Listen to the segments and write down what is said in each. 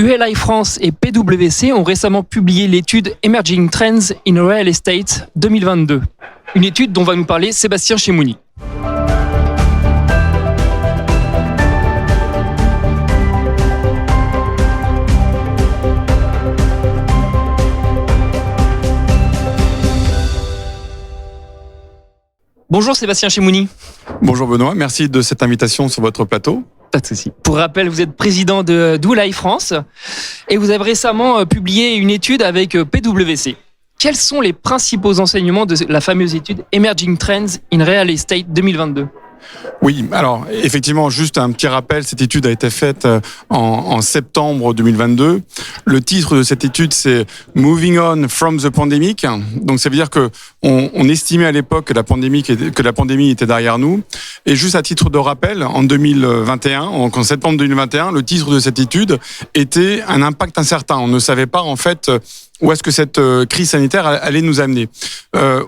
ULI France et PwC ont récemment publié l'étude Emerging Trends in Real Estate 2022. Une étude dont va nous parler Sébastien Chemouni. Bonjour Sébastien Chemouni. Bonjour Benoît, merci de cette invitation sur votre plateau. Pas de souci. Pour rappel, vous êtes président de ULI France et vous avez récemment publié une étude avec PwC. Quels sont les principaux enseignements de la fameuse étude Emerging Trends in Real Estate 2022 ? Oui, alors effectivement, juste un petit rappel, cette étude a été faite en septembre 2022. Le titre de cette étude, c'est Moving on from the Pandemic. Donc ça veut dire que on estimait à l'époque que la pandémie était derrière nous. Et juste à titre de rappel, en 2021, donc en septembre 2021, le titre de cette étude était un impact incertain. On ne savait pas en fait où est-ce que cette crise sanitaire allait nous amener.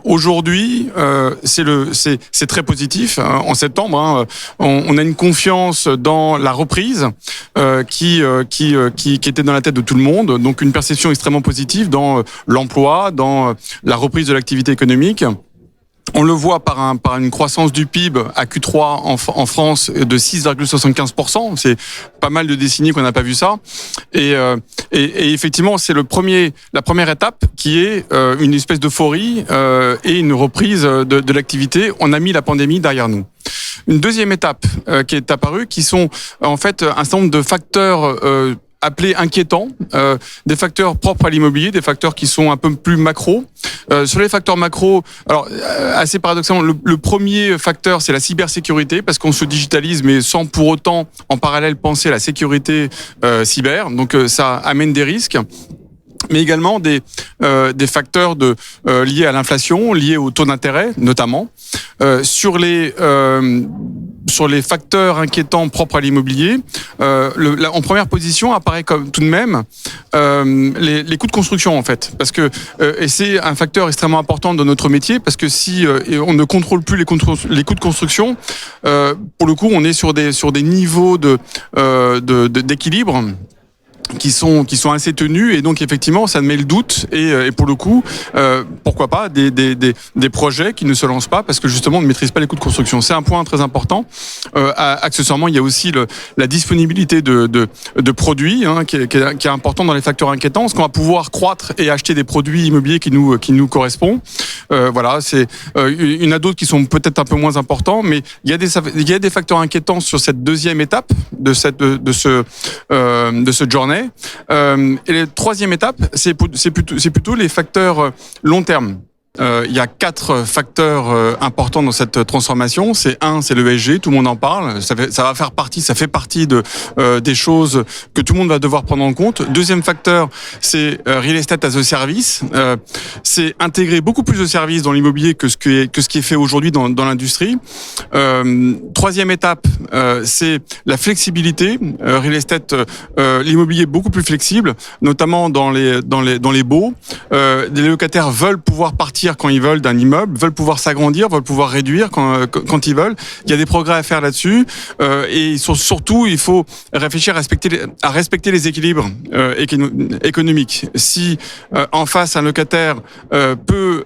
Aujourd'hui, c'est très positif. En septembre, on a une confiance dans la reprise qui était dans la tête de tout le monde. Donc une perception extrêmement positive dans l'emploi, dans la reprise de l'activité économique. On le voit par une croissance du PIB à Q3 en France de 6,75%. C'est pas mal de décennies qu'on n'a pas vu ça. Et effectivement, c'est la première étape qui est une espèce d'euphorie et une reprise de l'activité. On a mis la pandémie derrière nous. Une deuxième étape qui est apparue, qui sont en fait un certain nombre de facteurs appelés inquiétants, des facteurs propres à l'immobilier, des facteurs qui sont un peu plus macro. Sur les facteurs macro, alors assez paradoxalement, le premier facteur, c'est la cybersécurité, parce qu'on se digitalise, mais sans pour autant, en parallèle, penser à la sécurité cyber. Donc ça amène des risques. Mais également des facteurs liés à l'inflation, liés au taux d'intérêt notamment. Sur les facteurs inquiétants propres à l'immobilier, en première position apparaît comme tout de même les coûts de construction en fait, parce que et c'est un facteur extrêmement important dans notre métier, parce que si on ne contrôle plus les coûts de construction, pour le coup on est sur des niveaux d'équilibre qui sont assez tenus, et donc effectivement ça met le doute, et pour le coup pourquoi pas des projets qui ne se lancent pas parce que justement on ne maîtrise pas les coûts de construction. C'est un point très important. Accessoirement, il y a aussi la disponibilité de produits qui est important dans les facteurs inquiétants, parce qu'on va pouvoir croître et acheter des produits immobiliers qui nous correspondent. Voilà, c'est il y en a d'autres qui sont peut-être un peu moins importants, mais il y a des facteurs inquiétants sur cette deuxième étape de ce journée. Et la troisième étape, c'est plutôt les facteurs long terme. Il y a 4 facteurs importants dans cette transformation. C'est l'ESG, tout le monde en parle. Ça fait partie des choses que tout le monde va devoir prendre en compte. Deuxième facteur, c'est Real Estate as a Service. C'est intégrer beaucoup plus de services dans l'immobilier que ce qui est fait aujourd'hui dans l'industrie. Troisième étape, c'est la flexibilité. Real Estate, l'immobilier est beaucoup plus flexible, notamment dans les baux. Les locataires veulent pouvoir partir quand ils veulent d'un immeuble, veulent pouvoir s'agrandir, veulent pouvoir réduire quand ils veulent. Il y a des progrès à faire là-dessus, et surtout il faut réfléchir à respecter les équilibres économiques. Si en face un locataire peut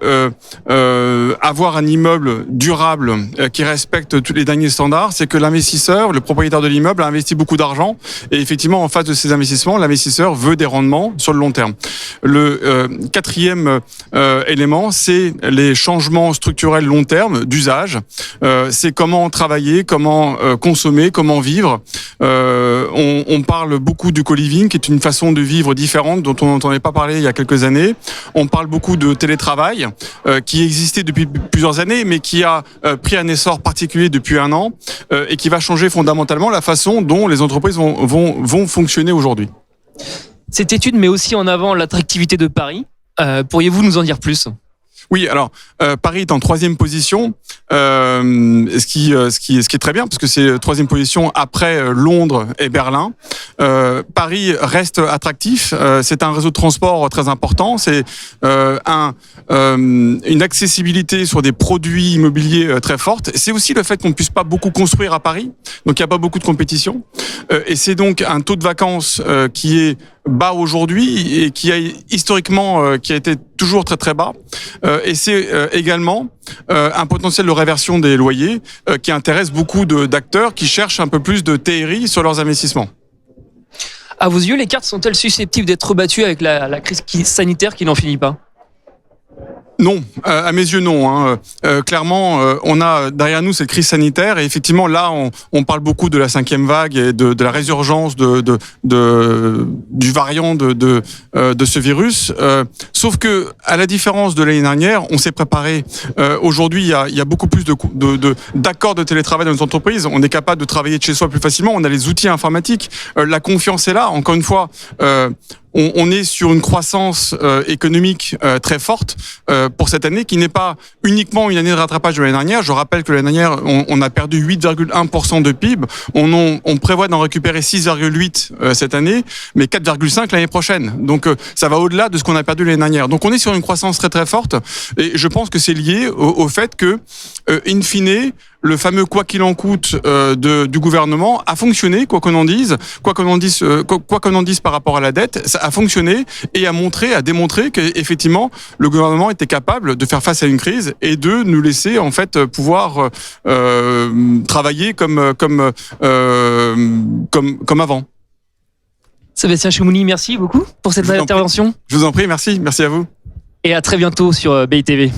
avoir un immeuble durable qui respecte tous les derniers standards, c'est que l'investisseur, le propriétaire de l'immeuble, a investi beaucoup d'argent, et effectivement en face de ces investissements, l'investisseur veut des rendements sur le long terme. Le quatrième élément, c'est les changements structurels long terme d'usage. C'est comment travailler, comment consommer, comment vivre. On parle beaucoup du co-living, qui est une façon de vivre différente dont on n'entendait pas parler il y a quelques années. On parle beaucoup de télétravail, qui existait depuis plusieurs années, mais qui a pris un essor particulier depuis 1 an, et qui va changer fondamentalement la façon dont les entreprises vont fonctionner aujourd'hui. Cette étude met aussi en avant l'attractivité de Paris. Pourriez-vous nous en dire plus ? Oui, alors Paris est en 3e position, ce qui est très bien, parce que c'est 3e position après Londres et Berlin. Paris reste attractif, c'est un réseau de transport très important, c'est une accessibilité sur des produits immobiliers très forte. C'est aussi le fait qu'on ne puisse pas beaucoup construire à Paris, donc il n'y a pas beaucoup de compétition, et c'est donc un taux de vacances qui est bas aujourd'hui et qui a historiquement qui a été toujours très très bas. Et c'est également un potentiel de réversion des loyers qui intéresse beaucoup d'acteurs qui cherchent un peu plus de TRI sur leurs investissements. À vos yeux, les cartes sont-elles susceptibles d'être rebattues avec la crise sanitaire qui n'en finit pas ? Non, à mes yeux non. Hein. Clairement, on a derrière nous cette crise sanitaire et effectivement là, on parle beaucoup de la 5e vague et de la résurgence du variant de ce virus. Sauf que, à la différence de l'année dernière, on s'est préparé. Aujourd'hui, il y a beaucoup plus d'accords de télétravail dans nos entreprises. On est capable de travailler de chez soi plus facilement. On a les outils informatiques. La confiance est là. Encore une fois. On est sur une croissance économique très forte pour cette année qui n'est pas uniquement une année de rattrapage de l'année dernière. Je rappelle que l'année dernière, on a perdu 8,1% de PIB. On prévoit d'en récupérer 6,8 cette année, mais 4,5 l'année prochaine. Donc ça va au-delà de ce qu'on a perdu l'année dernière. Donc on est sur une croissance très très forte et je pense que c'est lié au fait que, in fine, le fameux quoi qu'il en coûte du gouvernement a fonctionné, quoi qu'on en dise par rapport à la dette, ça a fonctionné et a démontré qu'effectivement le gouvernement était capable de faire face à une crise et de nous laisser en fait pouvoir travailler comme avant. Sébastien Chemouni, merci beaucoup pour cette intervention. Je vous en prie, merci à vous. Et à très bientôt sur BITV.